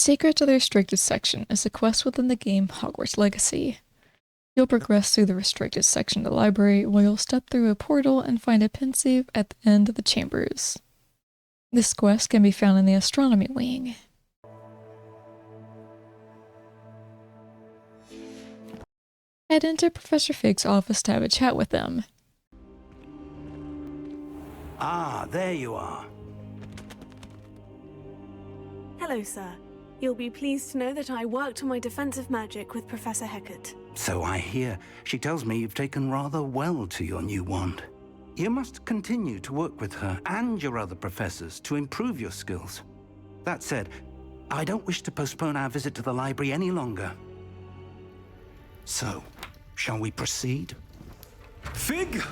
Secret to the Restricted Section is a quest within the game Hogwarts Legacy. You'll progress through the restricted section of the library where you'll step through a portal and find a pensieve at the end of the chambers. This quest can be found in the astronomy wing. Head into Professor Fig's office to have a chat with them. Ah, there you are. Hello, sir. You'll be pleased to know that I worked on my defensive magic with Professor Hecat. So I hear. She tells me you've taken rather well to your new wand. You must continue to work with her and your other professors to improve your skills. That said, I don't wish to postpone our visit to the library any longer. So, shall we proceed? Fig,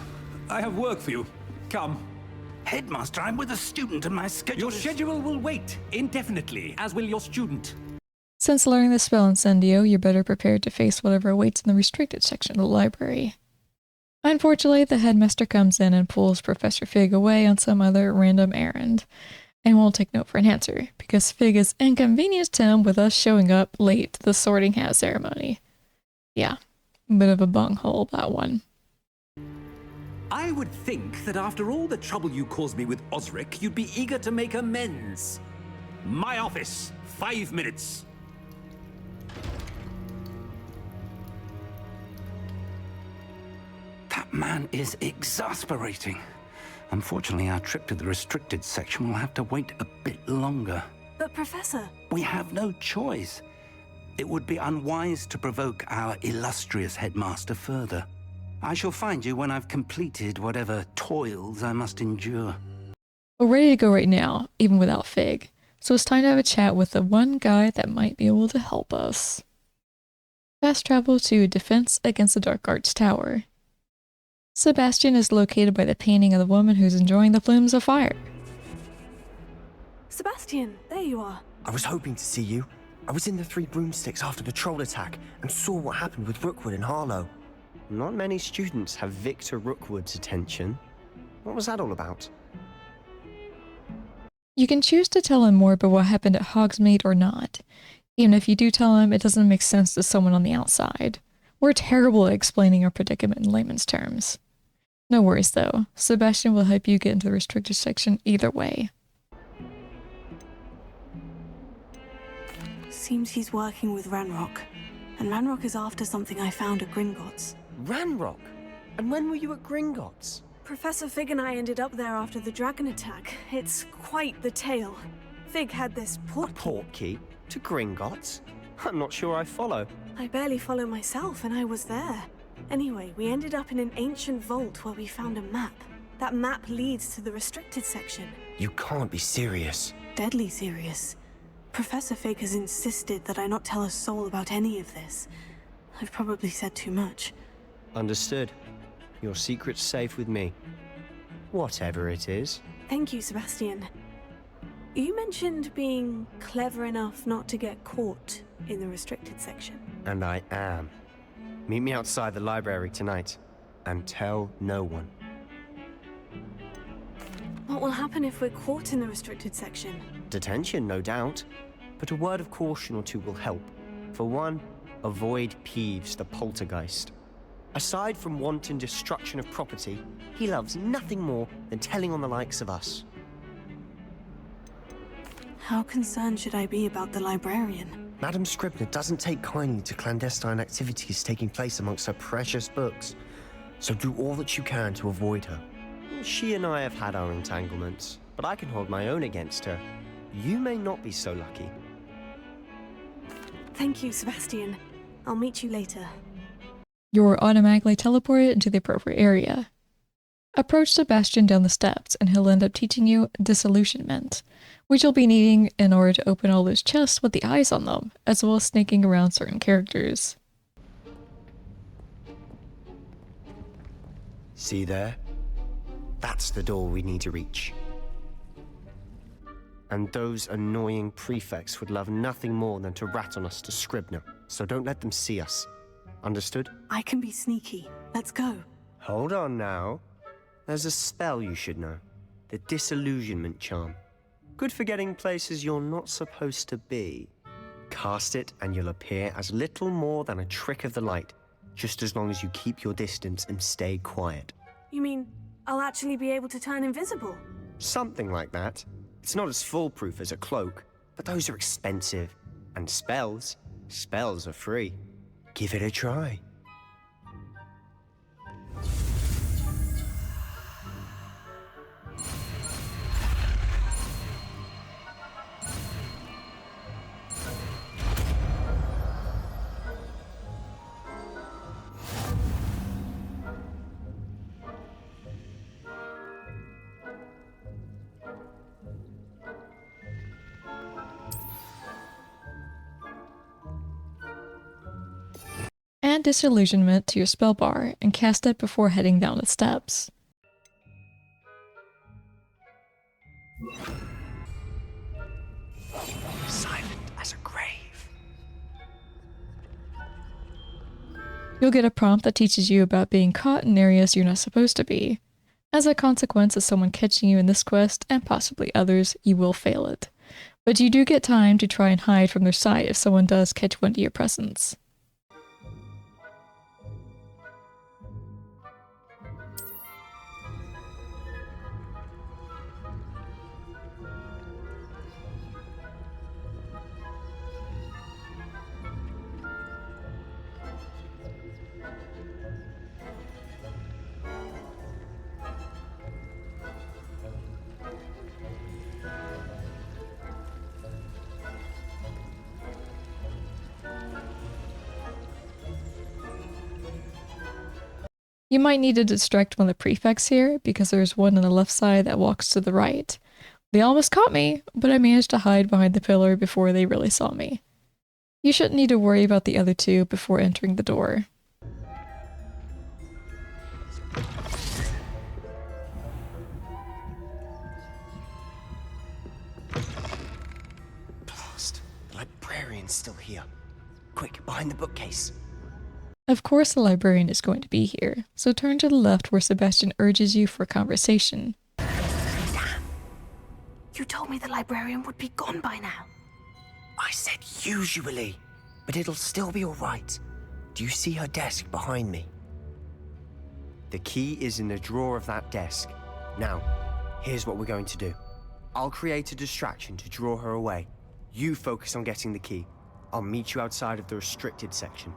I have work for you. Come. Headmaster, I'm with a student and my schedule Your schedule will wait indefinitely, as will your student. Since learning the spell Incendio, you're better prepared to face whatever awaits in the restricted section of the library. Unfortunately, the headmaster comes in and pulls Professor Fig away on some other random errand, and won't take no for an answer, because Fig has inconvenienced him with us showing up late to the sorting hat ceremony. Yeah, bit of a bunghole, that one. I would think that after all the trouble you caused me with Osric, you'd be eager to make amends. My office, 5 minutes. That man is exasperating. Unfortunately, our trip to the restricted section will have to wait a bit longer. But Professor... We have no choice. It would be unwise to provoke our illustrious headmaster further. I shall find you when I've completed whatever toils I must endure. We're ready to go right now, even without Fig, so it's time to have a chat with the one guy that might be able to help us. Fast travel to Defense Against the Dark Arts Tower. Sebastian is located by the painting of the woman who's enjoying the flames of fire. Sebastian, there you are. I was hoping to see you. I was in the Three Broomsticks after the troll attack and saw what happened with Rookwood and Harlow. Not many students have Victor Rookwood's attention. What was that all about? You can choose to tell him more about what happened at Hogsmeade or not. Even if you do tell him, it doesn't make sense to someone on the outside. We're terrible at explaining our predicament in layman's terms. No worries though, Sebastian will help you get into the restricted section either way. Seems he's working with Ranrock. And Ranrock is after something I found at Gringotts. Ranrock? And when were you at Gringotts? Professor Fig and I ended up there after the dragon attack. It's quite the tale. Fig had this A port... portkey? To Gringotts? I'm not sure I follow. I barely follow myself, and I was there. Anyway, we ended up in an ancient vault where we found a map. That map leads to the restricted section. You can't be serious. Deadly serious. Professor Fig has insisted that I not tell a soul about any of this. I've probably said too much. Understood. Your secret's safe with me. Whatever it is. Thank you, Sebastian. You mentioned being clever enough not to get caught in the restricted section. And I am. Meet me outside the library tonight. And tell no one. What will happen if we're caught in the restricted section? Detention, no doubt. But a word of caution or two will help. For one, avoid Peeves the poltergeist. Aside from wanton destruction of property, he loves nothing more than telling on the likes of us. How concerned should I be about the librarian? Madame Scribner doesn't take kindly to clandestine activities taking place amongst her precious books, so do all that you can to avoid her. She and I have had our entanglements, but I can hold my own against her. You may not be so lucky. Thank you, Sebastian. I'll meet you later. You're automatically teleported into the appropriate area. Approach Sebastian down the steps and he'll end up teaching you disillusionment, which you'll be needing in order to open all those chests with the eyes on them, as well as sneaking around certain characters. See there? That's the door we need to reach. And those annoying prefects would love nothing more than to rat on us to Scribner, so don't let them see us. Understood? I can be sneaky. Let's go. Hold on now. There's a spell you should know. The disillusionment charm. Good for getting places you're not supposed to be. Cast it and you'll appear as little more than a trick of the light, just as long as you keep your distance and stay quiet. You mean I'll actually be able to turn invisible? Something like that. It's not as foolproof as a cloak, but those are expensive. And spells are free. Give it a try. Add disillusionment to your spell bar and cast it before heading down the steps. Silent as a grave. You'll get a prompt that teaches you about being caught in areas you're not supposed to be. As a consequence of someone catching you in this quest, and possibly others, you will fail it. But you do get time to try and hide from their sight if someone does catch wind of your presence. You might need to distract one of the prefects here, because there's one on the left side that walks to the right. They almost caught me, but I managed to hide behind the pillar before they really saw me. You shouldn't need to worry about the other two before entering the door. Blast. The librarian's still here. Quick, behind the bookcase. Of course the librarian is going to be here, so turn to the left where Sebastian urges you for conversation. Damn. You told me the librarian would be gone by now. I said usually, but it'll still be alright. Do you see her desk behind me? The key is in the drawer of that desk. Now, here's what we're going to do. I'll create a distraction to draw her away. You focus on getting the key. I'll meet you outside of the restricted section.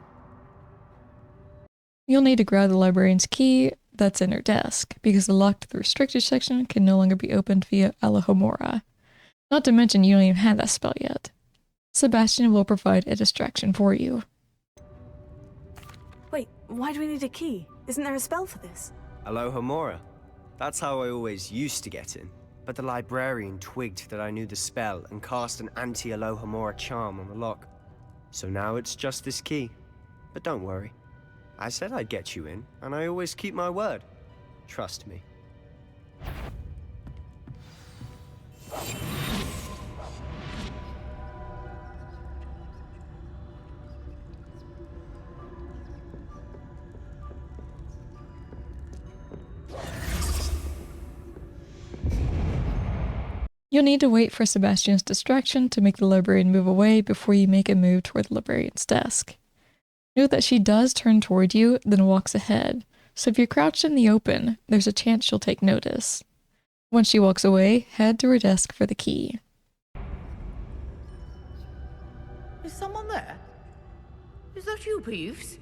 You'll need to grab the librarian's key that's in her desk, because the lock to the restricted section can no longer be opened via Alohomora. Not to mention you don't even have that spell yet. Sebastian will provide a distraction for you. Wait, why do we need a key? Isn't there a spell for this? Alohomora. That's how I always used to get in. But the librarian twigged that I knew the spell and cast an anti-Alohomora charm on the lock. So now it's just this key. But don't worry. I said I'd get you in, and I always keep my word. Trust me. You'll need to wait for Sebastian's distraction to make the librarian move away before you make a move toward the librarian's desk. Note that she does turn toward you, then walks ahead, so if you're crouched in the open, there's a chance she'll take notice. Once she walks away, head to her desk for the key. Is someone there? Is that you, Peeves?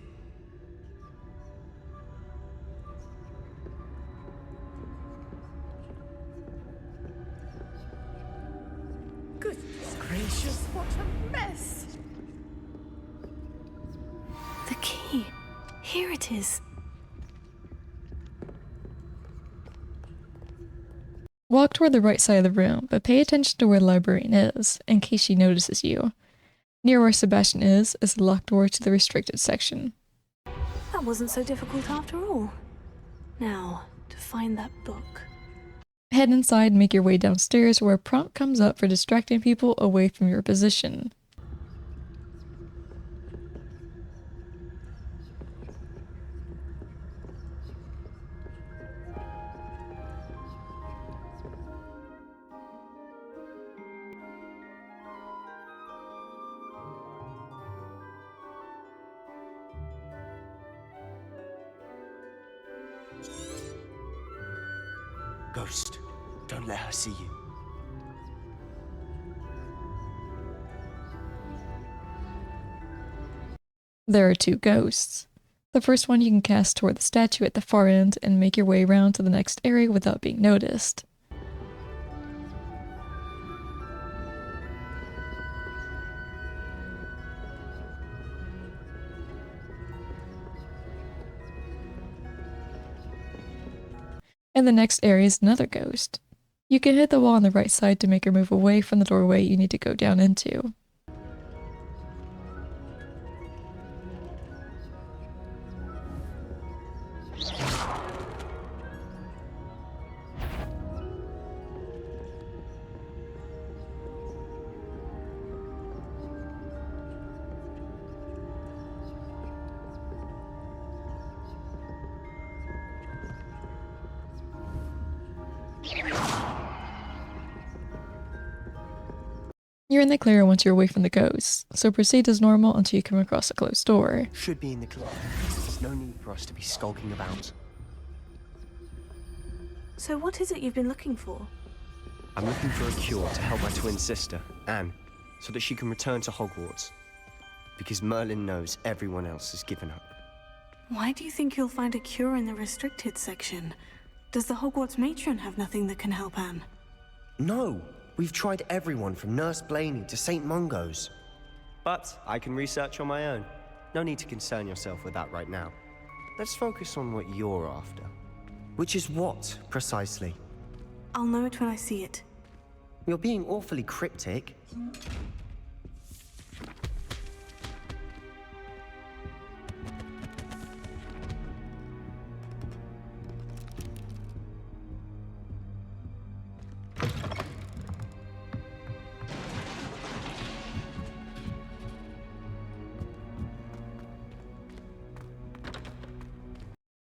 Goodness gracious, what a mess! The key. Here it is. Walk toward the right side of the room, but pay attention to where the librarian is, in case she notices you. Near where Sebastian is the locked door to the restricted section. That wasn't so difficult after all. Now, to find that book. Head inside and make your way downstairs where a prompt comes up for distracting people away from your position. Ghost, don't let her see you. There are two ghosts. The first one you can cast toward the statue at the far end and make your way around to the next area without being noticed. And the next area is another ghost. You can hit the wall on the right side to make her move away from the doorway you need to go down into. You're in the clear once you're away from the ghosts, so proceed as normal until you come across a closed door. Should be in the clear. There's no need for us to be skulking about. So what is it you've been looking for? I'm looking for a cure to help my twin sister, Anne, so that she can return to Hogwarts. Because Merlin knows everyone else has given up. Why do you think you'll find a cure in the restricted section? Does the Hogwarts matron have nothing that can help Anne? No! We've tried everyone from Nurse Blaney to St. Mungo's. But I can research on my own. No need to concern yourself with that right now. Let's focus on what you're after. Which is what, precisely? I'll know it when I see it. You're being awfully cryptic.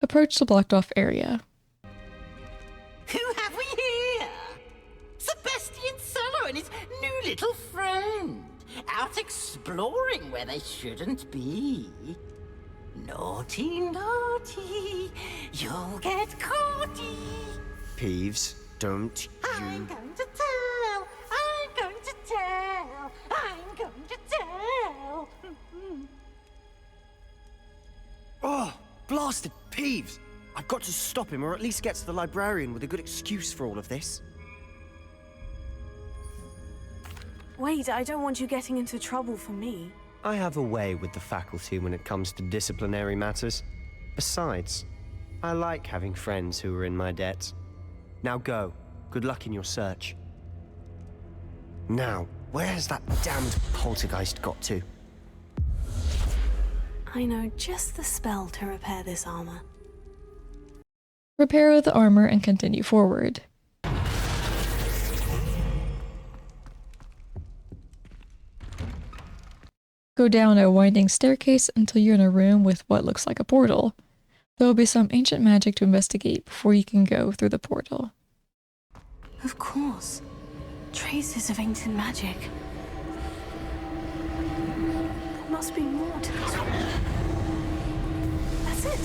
Approach the blocked off area. Who have we here? Sebastian Sallow and his new little friend, out exploring where they shouldn't be. Naughty, naughty, you'll get caughty. Peeves, don't I'm going to tell, I'm going to tell, I'm going to tell. Oh, blasted Peeves! I've got to stop him, or at least get to the librarian with a good excuse for all of this. Wait, I don't want you getting into trouble for me. I have a way with the faculty when it comes to disciplinary matters. Besides, I like having friends who are in my debt. Now go. Good luck in your search. Now, where has that damned poltergeist got to? I know just the spell to repair this armor. Repair the armor and continue forward. Go down a winding staircase until you're in a room with what looks like a portal. There will be some ancient magic to investigate before you can go through the portal. Of course. Traces of ancient magic. There must be more to this room. That's it.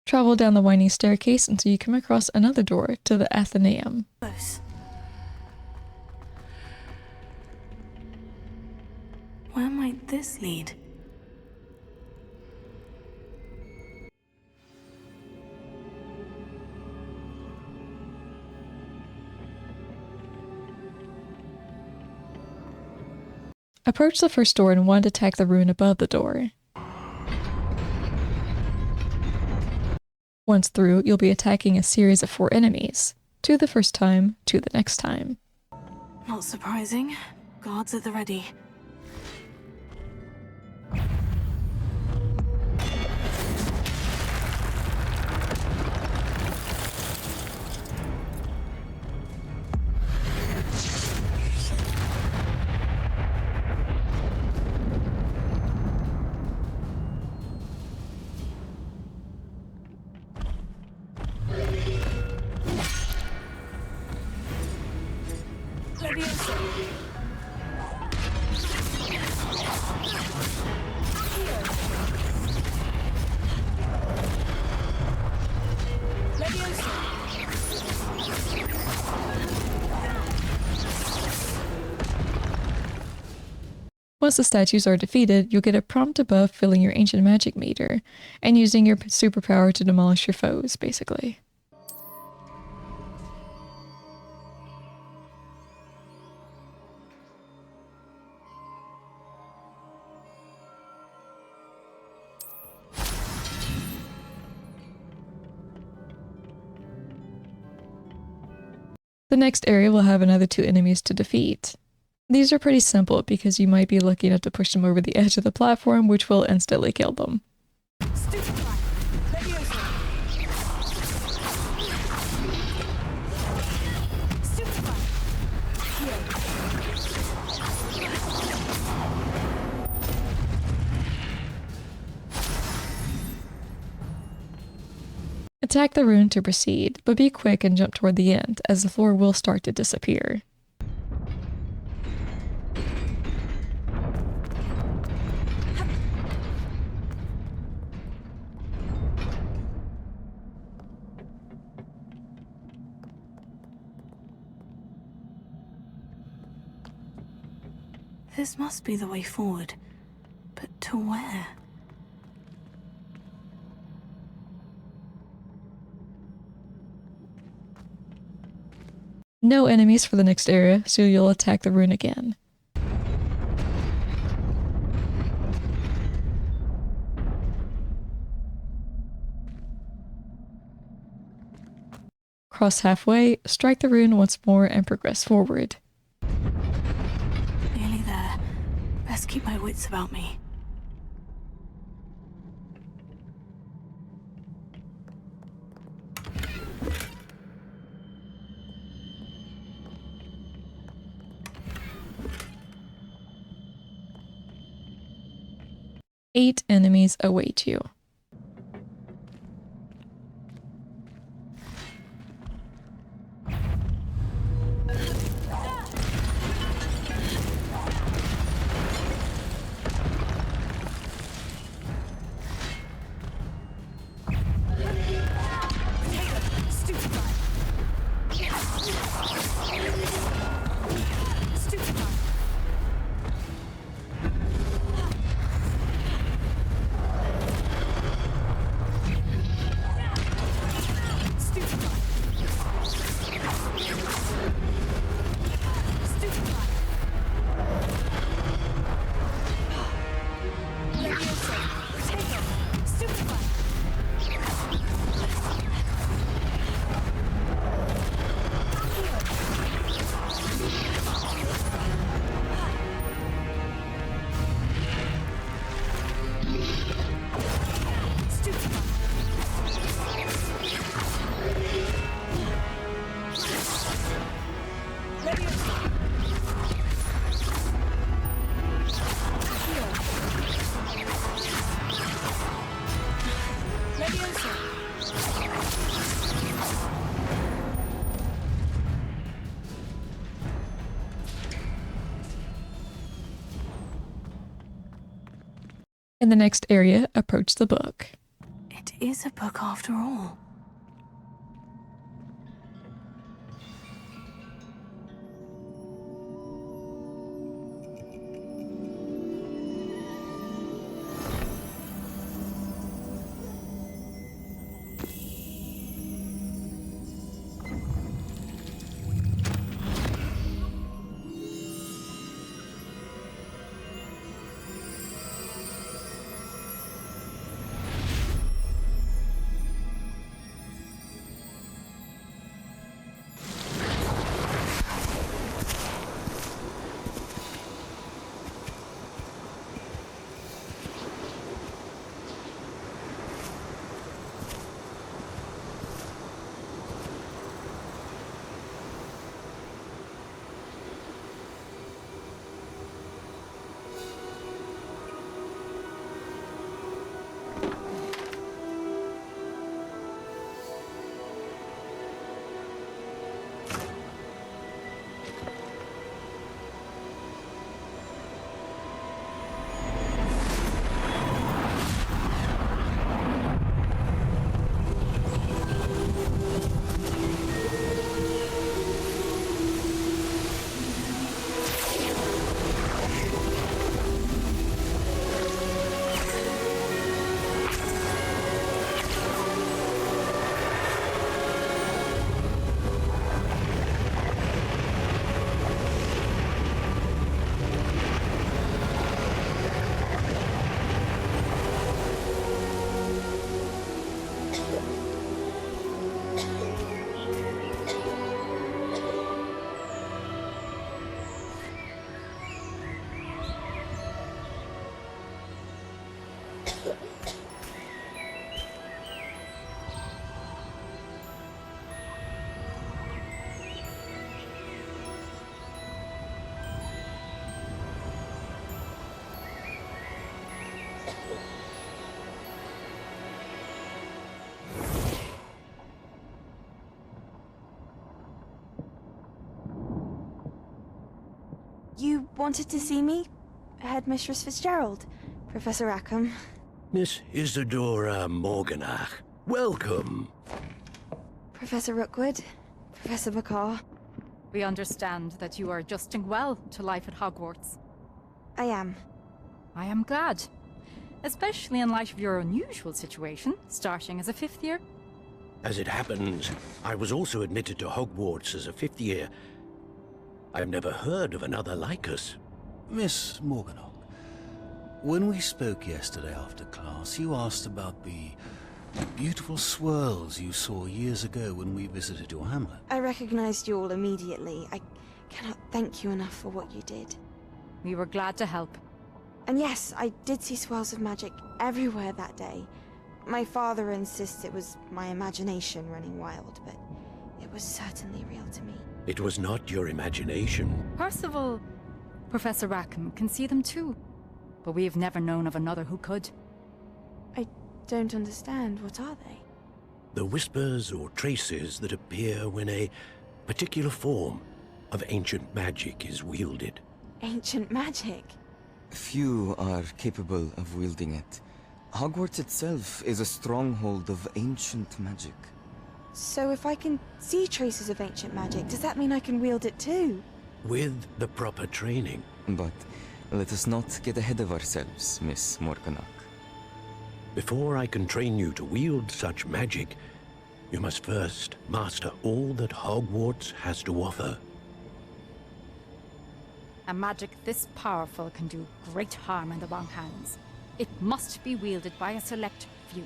Travel down the winding staircase until you come across another door to the Athenaeum. Close. Where might this lead? Approach the first door and want to attack the rune above the door. Once through, you'll be attacking a series of 4 enemies. 2 the first time, 2 the next time. Not surprising. Guards at the ready. Once the statues are defeated, you'll get a prompt above filling your ancient magic meter and using your superpower to demolish your foes, basically. The next area will have another 2 enemies to defeat. These are pretty simple because you might be lucky enough to push them over the edge of the platform, which will instantly kill them. Attack the rune to proceed, but be quick and jump toward the end, as the floor will start to disappear. This must be the way forward. But to where? No enemies for the next area, so you'll attack the rune again. Cross halfway, strike the rune once more and progress forward. Nearly there. Best keep my wits about me. Eight enemies await you. In the next area, approach the book. It is a book after all. You wanted to see me? Headmistress Fitzgerald, Professor Rackham. Miss Isadora Morganach, welcome. Professor Rookwood, Professor Bakar. We understand that you are adjusting well to life at Hogwarts. I am. I am glad. Especially in light of your unusual situation, starting as a 5th year. As it happens, I was also admitted to Hogwarts as a 5th year. I've never heard of another like us. Miss Morganach, when we spoke yesterday after class, you asked about the beautiful swirls you saw years ago when we visited your hamlet. I recognized you all immediately. I cannot thank you enough for what you did. We were glad to help. And yes, I did see swirls of magic everywhere that day. My father insists it was my imagination running wild, but it was certainly real to me. It was not your imagination. Percival, Professor Rackham can see them too. But we have never known of another who could. I don't understand. What are they? The whispers or traces that appear when a particular form of ancient magic is wielded. Ancient magic? Few are capable of wielding it. Hogwarts itself is a stronghold of ancient magic. So if I can see traces of ancient magic, does that mean I can wield it too? With the proper training. But let us not get ahead of ourselves, Miss Morganach. Before I can train you to wield such magic, you must first master all that Hogwarts has to offer. A magic this powerful can do great harm in the wrong hands. It must be wielded by a select few.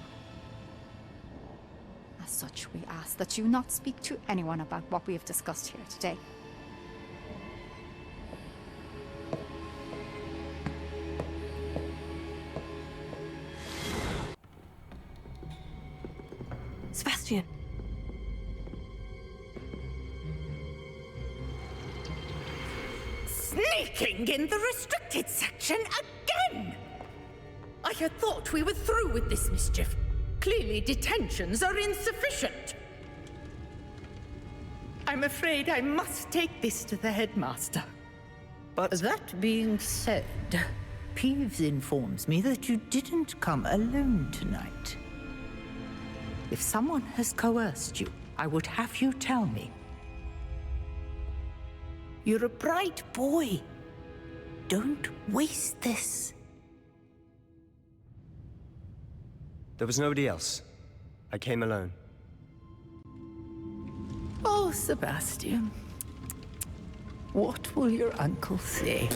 As such, we ask that you not speak to anyone about what we have discussed here today. Sebastian! Sneaking in the restricted section again! I had thought we were through with this mischief. Clearly detentions are insufficient. I'm afraid I must take this to the headmaster. But That being said, Peeves informs me that you didn't come alone tonight. If someone has coerced you, I would have you tell me. You're a bright boy. Don't waste this. there was nobody else. I came alone. Oh, Sebastian. What will your uncle say?